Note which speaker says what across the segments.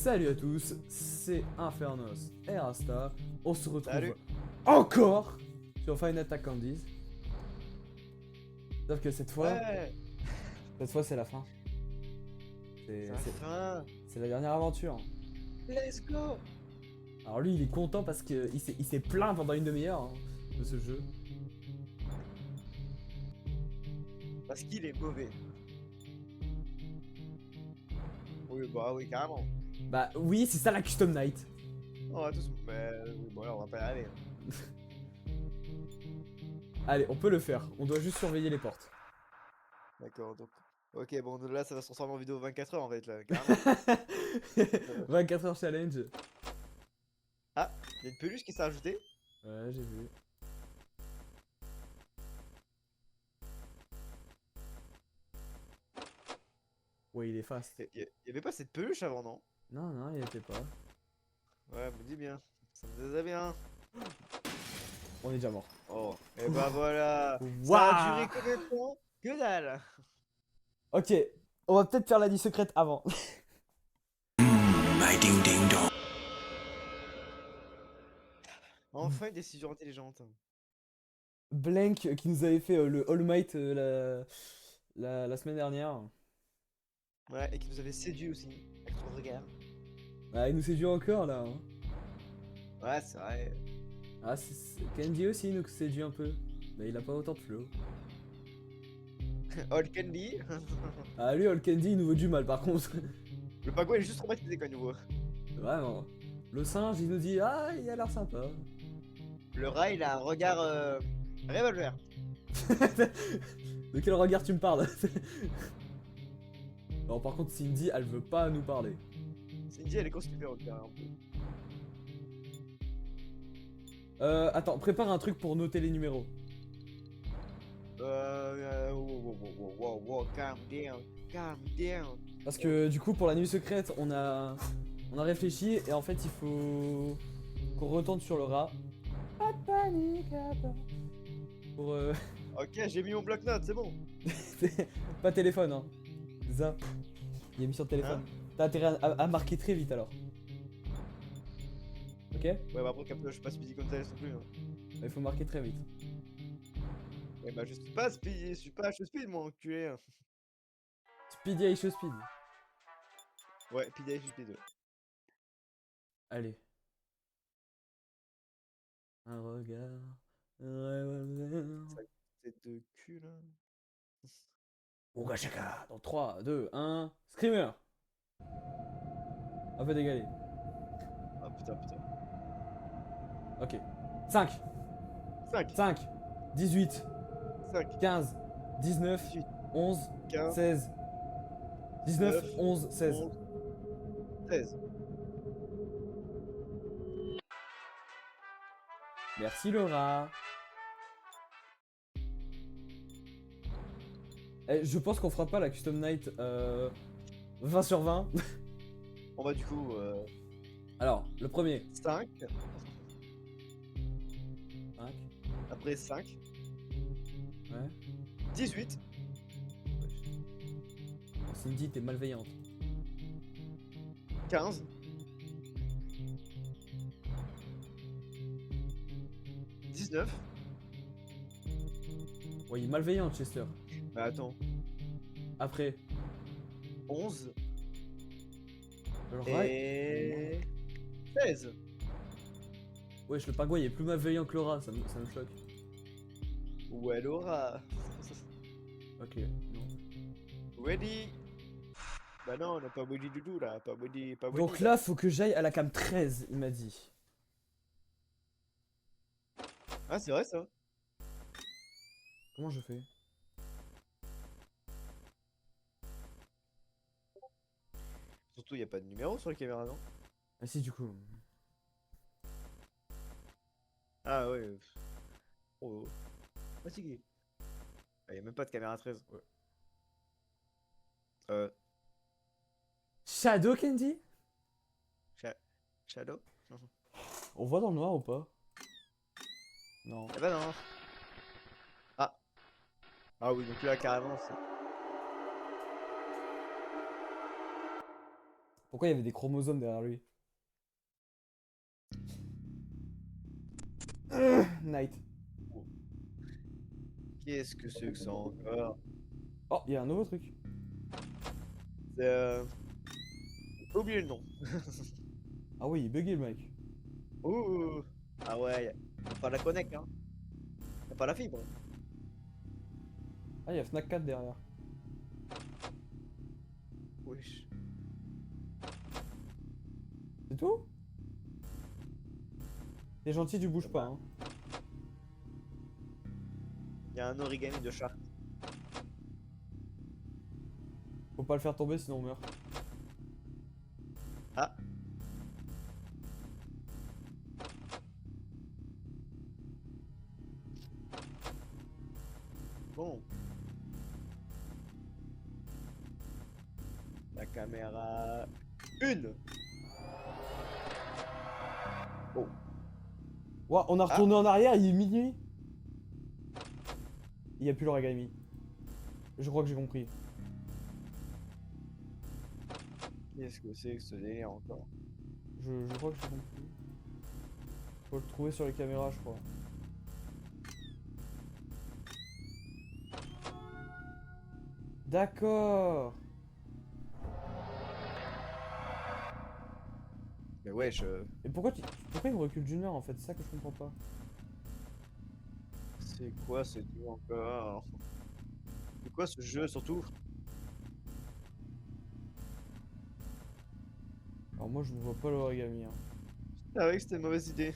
Speaker 1: Salut à tous, c'est Infernos et Rasta. On se retrouve
Speaker 2: Salut.
Speaker 1: encore sur Final Attack Candies. Sauf que cette fois
Speaker 2: Ouais,
Speaker 1: c'est la fin.
Speaker 2: c'est la fin.
Speaker 1: C'est la dernière aventure.
Speaker 2: Let's go.
Speaker 1: Alors lui il est content parce qu'il s'est plaint pendant une demi-heure hein, de ce jeu.
Speaker 2: Parce qu'il est mauvais. Oui, bah oui, carrément.
Speaker 1: Bah oui, c'est ça la Custom Night.
Speaker 2: On va tous. Mais oui, bon, là, on va pas y arriver.
Speaker 1: Allez, on peut le faire, on doit juste surveiller les portes.
Speaker 2: D'accord, donc. Ok, bon, là, ça va se transformer en vidéo 24 heures en fait, là, carrément.
Speaker 1: 24 heures challenge.
Speaker 2: Ah, il y a une peluche qui s'est rajoutée.
Speaker 1: Ouais, j'ai vu. Ouais, il est fast.
Speaker 2: Il y avait pas cette peluche avant, non?
Speaker 1: Non, il était pas.
Speaker 2: Ouais, me dis bien. Ça me disait bien.
Speaker 1: On est déjà mort.
Speaker 2: Oh, et bah voilà. Ça a
Speaker 1: Waouh.
Speaker 2: duré combien de temps? Que dalle.
Speaker 1: Ok, on va peut-être faire la nuit secrète avant.
Speaker 3: My ding ding dong.
Speaker 2: Enfin, une décision intelligente.
Speaker 1: Blank qui nous avait fait le All Might la semaine dernière.
Speaker 2: Ouais, et qui nous avait séduit aussi. Avec son regard.
Speaker 1: Ah, il nous séduit encore là. Hein.
Speaker 2: Ouais, c'est vrai.
Speaker 1: Ah, Candy aussi nous séduit un peu. Mais il a pas autant de flow.
Speaker 2: All Candy.
Speaker 1: Ah, lui, All Candy, il nous veut du mal par contre.
Speaker 2: Le pingouin il est juste traumatisé quand il nous voit.
Speaker 1: Vraiment. Le singe, il nous dit ah, il a l'air sympa.
Speaker 2: Le rat il a un regard revolver.
Speaker 1: De quel regard tu me parles? Non, par contre, Cindy, elle veut pas nous parler.
Speaker 2: Cindy elle est constipée en tout cas un peu.
Speaker 1: Attends, prépare un truc pour noter les numéros.
Speaker 2: Wow, calm down.
Speaker 1: Parce que du coup, pour la nuit secrète, on a réfléchi et en fait, il faut qu'on retourne sur le rat. Pas de panique, papa. Pour
Speaker 2: Ok, j'ai mis mon bloc-notes, c'est bon.
Speaker 1: pas téléphone, hein. C'est ça. Il est mis sur le téléphone. T'as intérêt à marquer très vite alors. Ok?
Speaker 2: Ouais, bah après, je suis pas speedy comme ça non plus. Hein.
Speaker 1: Il faut marquer très vite.
Speaker 2: Ouais, bah je suis pas speedy, je suis speed, mon enculé. Hein.
Speaker 1: Speedy Aisho Speed.
Speaker 2: Ouais, PDA, je suis speed. Ouais.
Speaker 1: Allez. Un regard. Un revolver.
Speaker 2: C'est de cul là.
Speaker 1: Ogashaka. Dans 3, 2, 1. Screamer. Un peu d'égalé.
Speaker 2: Ah putain.
Speaker 1: Ok. 5.
Speaker 2: 5,
Speaker 1: 5. 18.
Speaker 2: 5,
Speaker 1: 15. 19.
Speaker 2: 18,
Speaker 1: 11.
Speaker 2: 15,
Speaker 1: 16. 19.
Speaker 2: 19,
Speaker 1: 11. 16.
Speaker 2: 11, 16.
Speaker 1: Merci Laura. Eh, je pense qu'on fera pas la Custom Night 20 sur 20.
Speaker 2: On va du coup
Speaker 1: Alors, le premier.
Speaker 2: 5,
Speaker 1: 5.
Speaker 2: après 5,
Speaker 1: Ouais.
Speaker 2: 18,
Speaker 1: Oh, Cindy, t'es malveillante.
Speaker 2: 15, 19.
Speaker 1: Ouais, il est malveillant, Chester.
Speaker 2: Bah attends,
Speaker 1: Après.
Speaker 2: 11
Speaker 1: Le rat.
Speaker 2: et 16.
Speaker 1: Wesh, le pingouin il est plus malveillant que le rat, ça me choque.
Speaker 2: Ouais, Laura.
Speaker 1: Ok, non.
Speaker 2: Ready. Bah non, on n'a pas ready du tout là, pas ready, pas ready.
Speaker 1: Donc là, faut que j'aille à la cam 13, il m'a dit.
Speaker 2: Ah, c'est vrai ça.
Speaker 1: Comment je fais?
Speaker 2: Surtout, il a pas de numéro sur la caméra, non?
Speaker 1: Ah si, du coup.
Speaker 2: Ah ouais. Oh, fatigué. Ah, y a même pas de caméra 13.
Speaker 1: Ouais.
Speaker 2: Euh,
Speaker 1: Shadow Candy?
Speaker 2: Shadow?
Speaker 1: On voit dans le noir ou pas? Non.
Speaker 2: Eh bah non. Ah. Ah oui, donc là, carrément, c'est...
Speaker 1: Pourquoi il y avait des chromosomes derrière lui? Night.
Speaker 2: Qu'est-ce que c'est que ça encore?
Speaker 1: Oh, il y a un nouveau truc.
Speaker 2: C'est j'ai oublié le nom.
Speaker 1: Ah oui, il bugué le mec.
Speaker 2: Ouh. Ah ouais, y a pas la connect, hein. Y a pas la fibre.
Speaker 1: Ah, il y a Fnac 4 derrière.
Speaker 2: Wesh.
Speaker 1: C'est tout? T'es gentil, tu bouges pas, hein.
Speaker 2: Y a un origami de chat.
Speaker 1: Faut pas le faire tomber sinon on meurt.
Speaker 2: Ah. Bon. La caméra. Une. Oh.
Speaker 1: Ouah, on a
Speaker 2: Ah.
Speaker 1: retourné en arrière, il est minuit. Il y a plus l'origami. Je crois que j'ai compris.
Speaker 2: Qu'est-ce que c'est que ce délire encore?
Speaker 1: Je crois que j'ai compris. Faut le trouver sur les caméras, je crois. D'accord.
Speaker 2: Mais wesh,
Speaker 1: Et pourquoi il me recule d'une heure en fait? C'est ça que je comprends pas.
Speaker 2: c'est quoi ce truc encore? C'est quoi ce jeu surtout?
Speaker 1: Alors moi je ne vois pas l'origami, hein.
Speaker 2: Ah ouais, c'était une mauvaise idée.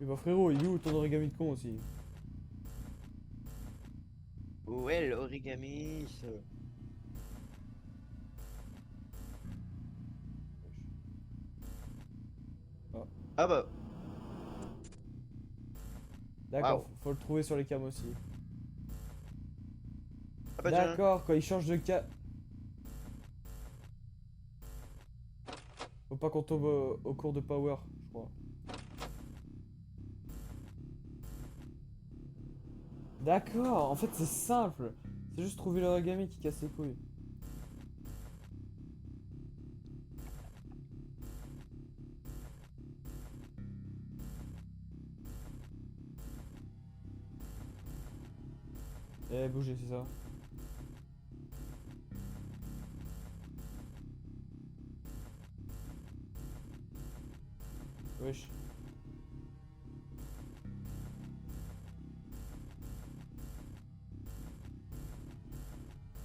Speaker 1: Mais bah frérot, il est où ton origami de con aussi?
Speaker 2: Ouais, l'origami.
Speaker 1: Ah.
Speaker 2: Ah bah,
Speaker 1: D'accord,
Speaker 2: waouh.
Speaker 1: faut le trouver sur les cams aussi.
Speaker 2: Ah bah tiens.
Speaker 1: D'accord, quand il change de cam... Faut pas qu'on tombe au cours de power, je crois. D'accord, en fait c'est simple. C'est juste trouver l'origami qui casse les couilles. Eh, bougez, c'est ça. Wesh.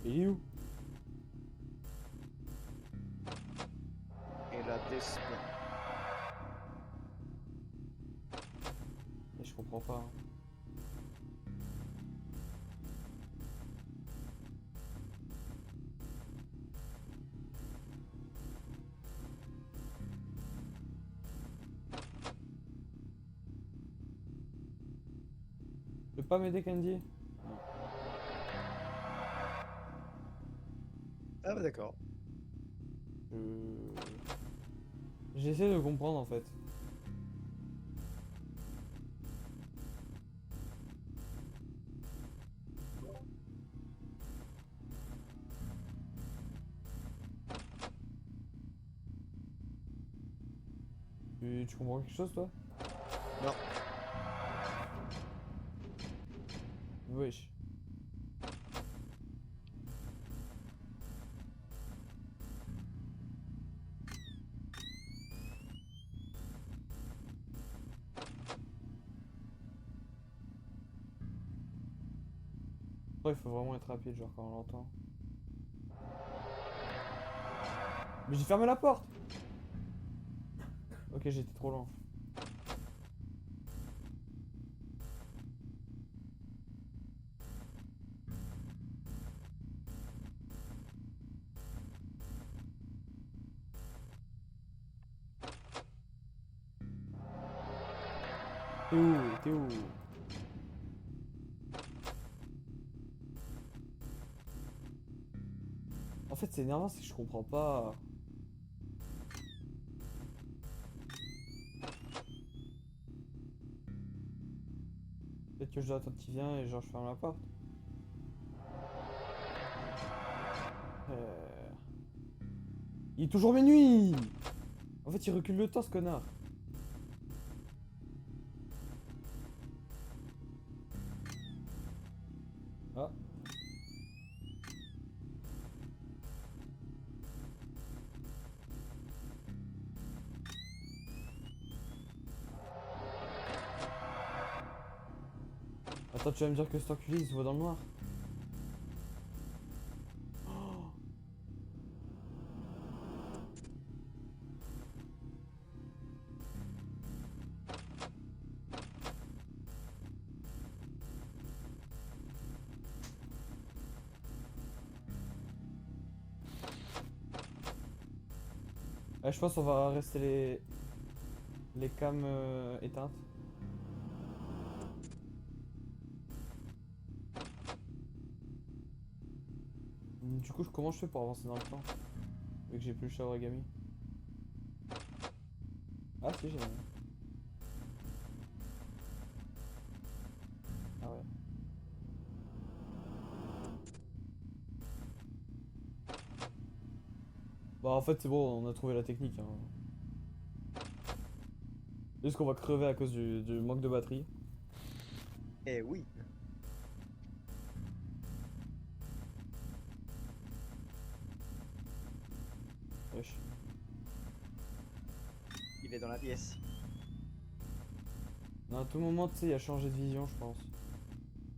Speaker 1: Il est où?
Speaker 2: Et la descente.
Speaker 1: Eh, je comprends pas, hein. Tu peux pas m'aider, Candy?
Speaker 2: Ah bah d'accord.
Speaker 1: Je- J'essaie de comprendre en fait. Tu comprends quelque chose toi?
Speaker 2: Non.
Speaker 1: Wesh. Ouais, il faut vraiment être rapide, genre quand on l'entend. Mais j'ai fermé la porte! Ok, j'étais trop loin. T'es où? T'es où? En fait, c'est énervant, c'est que je comprends pas. Peut-être que je dois attendre qu'il vienne et genre je ferme la porte. Il est toujours minuit. En fait, il recule le temps, ce connard. Ah. Attends, tu vas me dire que cet enculé, il se voit dans le noir. Je pense qu'on va rester les cams éteintes. Du coup, comment je fais pour avancer dans le temps? Vu que j'ai plus le chat origami. Ah si, j'ai. Ah ouais. Bah en fait c'est bon, on a trouvé la technique. Hein. Juste qu'on va crever à cause du manque de batterie.
Speaker 2: Eh oui.
Speaker 1: Wesh.
Speaker 2: Il est dans la pièce.
Speaker 1: Non, à tout moment, tu sais, il a changé de vision, je pense.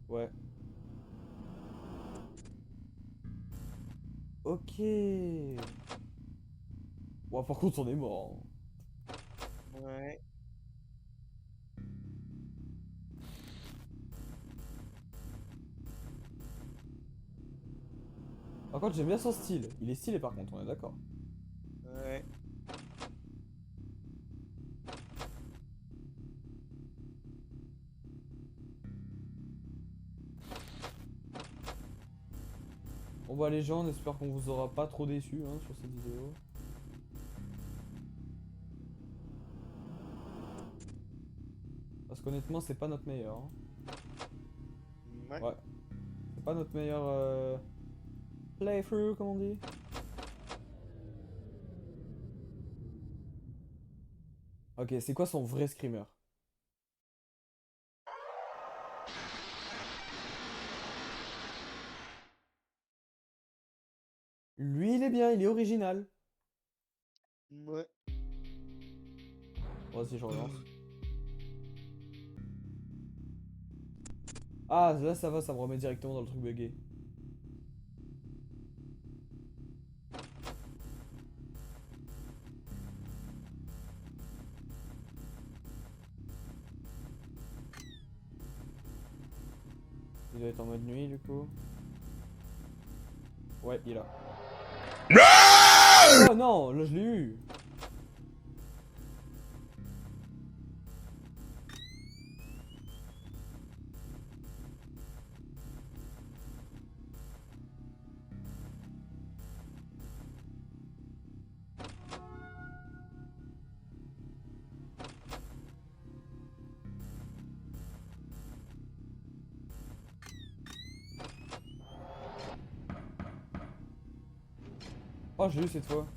Speaker 1: Ouais. Ok. Ouais, par contre, on est mort.
Speaker 2: Ouais.
Speaker 1: Par contre, j'aime bien son style. Il est stylé par contre, on est d'accord.
Speaker 2: Ouais.
Speaker 1: Bon bah les gens, on espère qu'on vous aura pas trop déçus hein, sur cette vidéo. Parce qu'honnêtement, c'est pas notre meilleur. Hein.
Speaker 2: Ouais.
Speaker 1: Ouais. C'est pas notre meilleur playthrough, comme on dit. Ok, c'est quoi son vrai screamer? Lui, il est bien, il est original.
Speaker 2: Ouais.
Speaker 1: Bon, vas-y, je relance. Ah, là, ça va, ça me remet directement dans le truc bugué. Il doit être en mode nuit, du coup. Ouais, il est là. Oh non, là, je l'ai eu. Oh, je l'ai eu cette fois.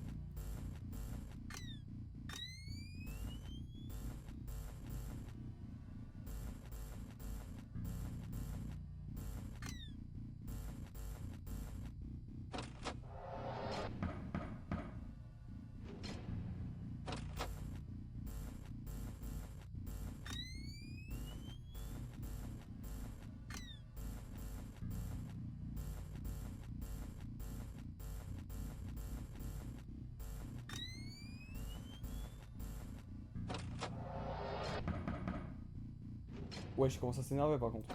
Speaker 1: Ouais, je commence à s'énerver par contre.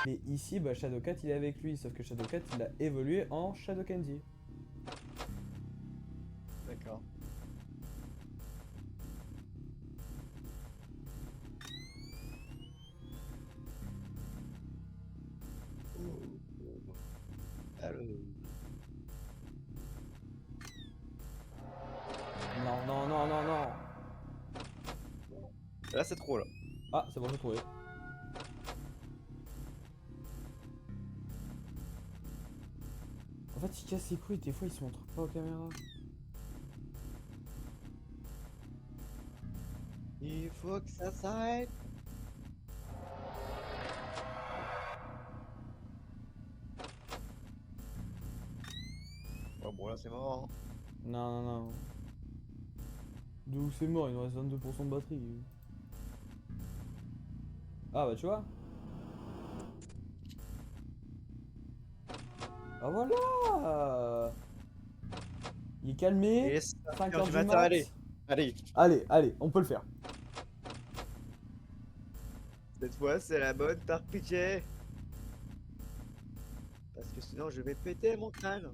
Speaker 1: Mais ici, bah, Shadowcat il est avec lui, sauf que Shadowcat il a évolué en Shadow Candy.
Speaker 2: D'accord. Allô.
Speaker 1: Non, non, non, non, non.
Speaker 2: Là, c'est trop, là.
Speaker 1: Ah, c'est bon, j'ai trouvé. En fait, il casse les couilles, des fois, il se montre pas aux caméras.
Speaker 2: Il faut que ça s'arrête. Oh, bon, là, c'est mort. Hein.
Speaker 1: Non, non, non. D'où c'est mort, il nous reste 22% de batterie. Ah, bah, tu vois. Ah, voilà. Il est calmé.
Speaker 2: Et c'est
Speaker 1: 5
Speaker 2: 5h
Speaker 1: heures
Speaker 2: du
Speaker 1: du
Speaker 2: matin,
Speaker 1: mat.
Speaker 2: allez. Allez.
Speaker 1: Allez, allez, on peut le faire.
Speaker 2: Cette fois, c'est la bonne, par pitié. Parce que sinon, je vais péter mon crâne.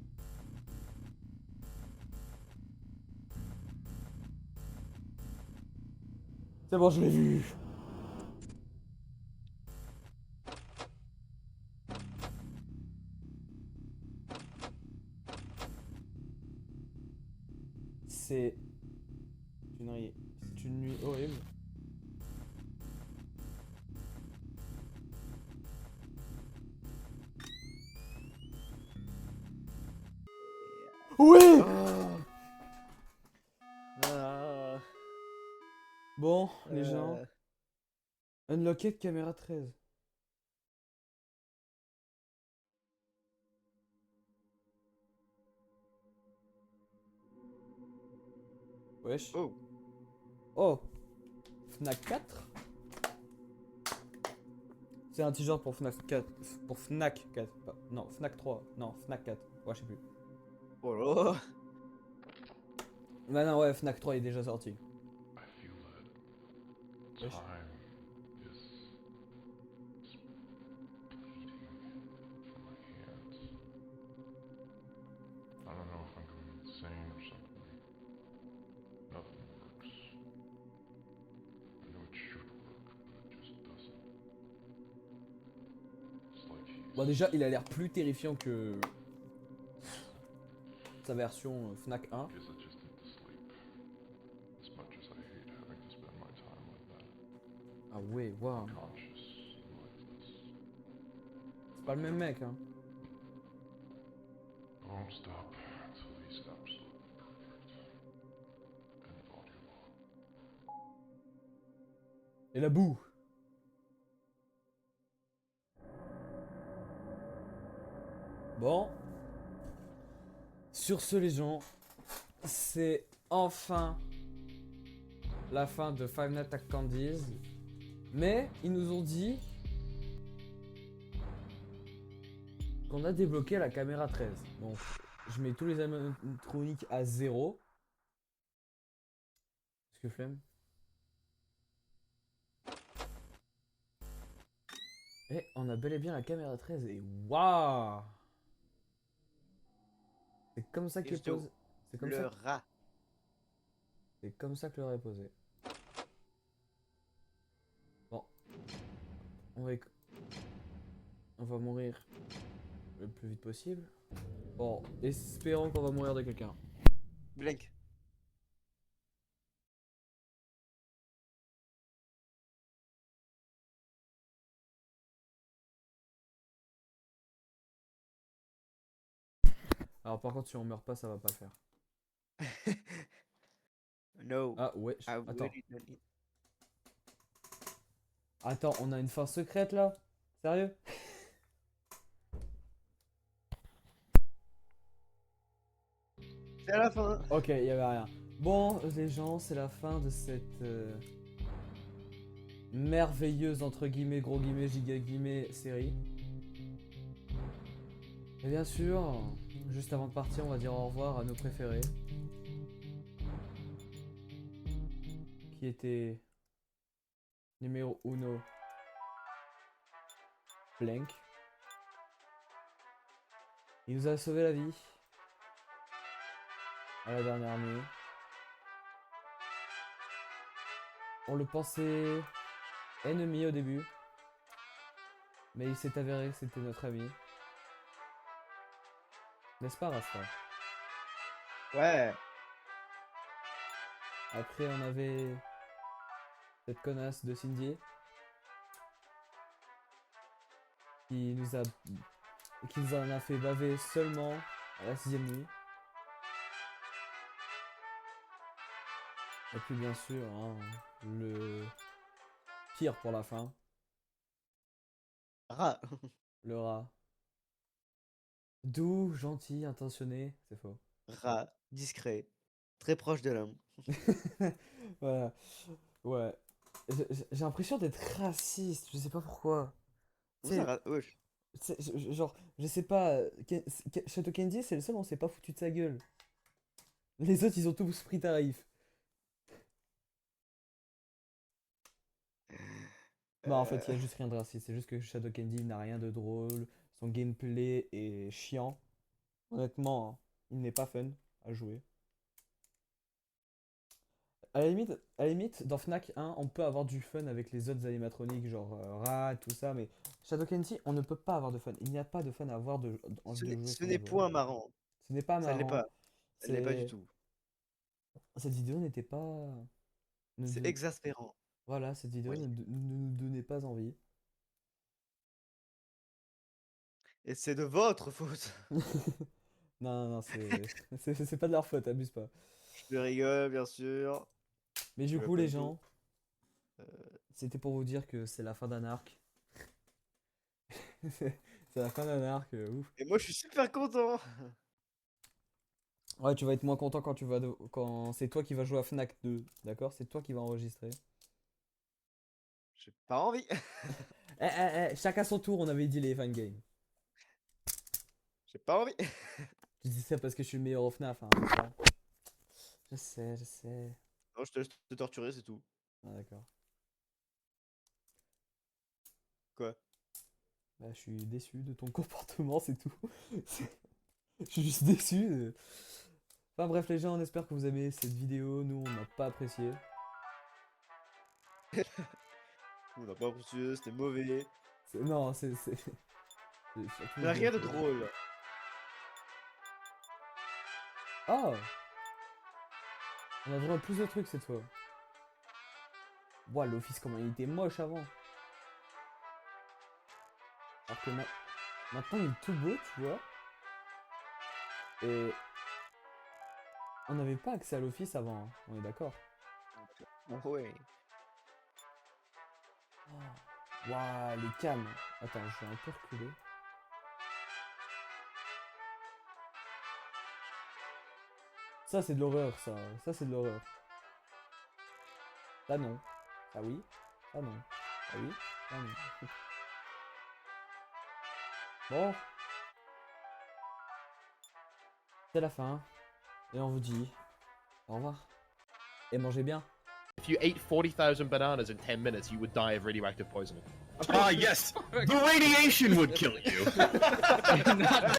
Speaker 1: C'est bon, je l'ai vu. C'est c'est une nuit horrible. Oui.
Speaker 2: Oh. Ah.
Speaker 1: Bon, les gens. Unlocked caméra 13. Wesh.
Speaker 2: Oh.
Speaker 1: Oh. Fnac 4. C'est un t-shirt pour Fnac 4. Pour Fnac 4. Non, Fnac 3. Non, Fnac 4. Ouais, je sais plus.
Speaker 2: Oh là.
Speaker 1: Bah non, ouais, Fnac 3 est déjà sorti.
Speaker 3: I feel that
Speaker 1: Wesh.
Speaker 3: time is bleeding from my hands. I don't know if I'm going insane or something. Nothing works. I know it should work, but it just doesn't. It's like
Speaker 1: Bon, déjà, il a l'air plus terrifiant que sa version Fnac 1.
Speaker 3: Guess I just need to sleep. As much as I hate having to spend my time like that.
Speaker 1: Ah ouais, waouh.
Speaker 3: Conscious like this.
Speaker 1: C'est pas le même mec, hein.
Speaker 3: I won't stop until he's absolutely perfect. End of audio log.
Speaker 1: Et la boue. Bon. Sur ce, les gens, c'est enfin la fin de Five Nights at Candy's. Mais ils nous ont dit qu'on a débloqué la caméra 13. Donc, je mets tous les animatroniques à 0. Parce que flemme. Et on a bel et bien la caméra 13 et waouh! C'est comme ça qu'il est
Speaker 2: Juste
Speaker 1: posé. C'est comme
Speaker 2: le
Speaker 1: ça.
Speaker 2: rat.
Speaker 1: C'est comme ça que l'heure est posée. Bon. On va mourir le plus vite possible. Bon, espérons qu'on va mourir de quelqu'un.
Speaker 2: Blink.
Speaker 1: Alors par contre, si on meurt pas, ça va pas le faire.
Speaker 2: No.
Speaker 1: Ah ouais,
Speaker 2: I
Speaker 1: attends.
Speaker 2: really don't need-
Speaker 1: Attends, on a une fin secrète là? Sérieux?
Speaker 2: C'est à la fin.
Speaker 1: Ok, il y avait rien. Bon, les gens, c'est la fin de cette merveilleuse, entre guillemets, gros guillemets, giga guillemets, série. Et bien sûr, juste avant de partir, on va dire au revoir à nos préférés. Qui était numéro 1, Blank. Il nous a sauvé la vie. À la dernière nuit. On le pensait ennemi au début. Mais il s'est avéré que c'était notre ami. N'est-ce pas, Rasta?
Speaker 2: Ouais.
Speaker 1: Après, on avait cette connasse de Cindy qui nous en a fait baver seulement à la 6ème nuit. Et puis bien sûr, hein, le pire pour la fin,
Speaker 2: Rat.
Speaker 1: le rat. Doux, gentil, intentionné, c'est faux.
Speaker 2: Rat. Discret. Très proche de l'homme.
Speaker 1: Voilà. Ouais. J'ai l'impression d'être raciste, je sais pas pourquoi.
Speaker 2: Où
Speaker 1: Tu
Speaker 2: ça,
Speaker 1: sais,
Speaker 2: rat? Wesh.
Speaker 1: genre, je sais pas, Shadow Candy, c'est le seul où on s'est pas foutu de sa gueule. Les autres, ils ont tous pris tarif. Bah, en fait, il y a juste rien de raciste, c'est juste que Shadow Candy n'a rien de drôle, son gameplay est chiant. Honnêtement, hein, il n'est pas fun à jouer. À la limite, dans Fnac 1, on peut avoir du fun avec les autres animatroniques, genre Rat, tout ça, mais Shadow Candy, on ne peut pas avoir de fun. Il n'y a pas de fun à avoir de jouer
Speaker 2: Ce
Speaker 1: sur
Speaker 2: n'est
Speaker 1: le jeu.
Speaker 2: point marrant.
Speaker 1: Ce n'est pas
Speaker 2: Ça l'est
Speaker 1: marrant.
Speaker 2: pas. Ça l'est pas du
Speaker 1: C'est...
Speaker 2: tout.
Speaker 1: Cette vidéo n'était pas...
Speaker 2: C'est exaspérant.
Speaker 1: Voilà, cette vidéo
Speaker 2: Oui.
Speaker 1: ne nous donnait pas envie.
Speaker 2: Et c'est de votre faute.
Speaker 1: Non, non, non, c'est pas de leur faute, abuse pas.
Speaker 2: Je rigole, bien sûr.
Speaker 1: Mais
Speaker 2: Je
Speaker 1: du
Speaker 2: veux
Speaker 1: coup,
Speaker 2: pas
Speaker 1: les
Speaker 2: du tout.
Speaker 1: gens, c'était pour vous dire que c'est la fin d'un arc. C'est la fin d'un arc, ouf.
Speaker 2: Et moi, je suis super content.
Speaker 1: Ouais, tu vas être moins content quand quand c'est toi qui vas jouer à Fnac 2, d'accord? C'est toi qui vas enregistrer.
Speaker 2: J'ai pas envie.
Speaker 1: Chacun son tour, on avait dit les fangames.
Speaker 2: J'ai pas envie.
Speaker 1: Je dis ça parce que je suis le meilleur au FNAF, hein, je sais, je sais.
Speaker 2: Non, je te laisse te torturer, c'est tout.
Speaker 1: Ah, d'accord.
Speaker 2: Quoi?
Speaker 1: Bah, je suis déçu de ton comportement, c'est tout. Je suis juste déçu. Enfin bref, les gens, on espère que vous aimez cette vidéo. Nous, on n'a pas apprécié.
Speaker 2: On n'a pas apprécié, c'était mauvais.
Speaker 1: Non, c'est...
Speaker 2: Il n'y a rien de drôle.
Speaker 1: Oh! On a droit à plus de trucs cette fois. Ouah, l'office, comment il était moche avant. Alors que maintenant, il est tout beau, tu vois. Et... On n'avait pas accès à l'office avant, hein. On est d'accord.
Speaker 2: Ouais.
Speaker 1: Oh. Ouah, les cams. Attends, je vais un peu reculer. Ça, c'est de l'horreur, ça. Ça, c'est de l'horreur. Ça, non. Ça, oui. Ça, non. Ça, oui. Ça, non. Bon. C'est la fin. Et on vous dit au revoir. Et mangez bien.
Speaker 4: If you ate 40,000 bananas in 10 minutes, you would die of radioactive poisoning.
Speaker 5: Ah, yes! The radiation would kill you!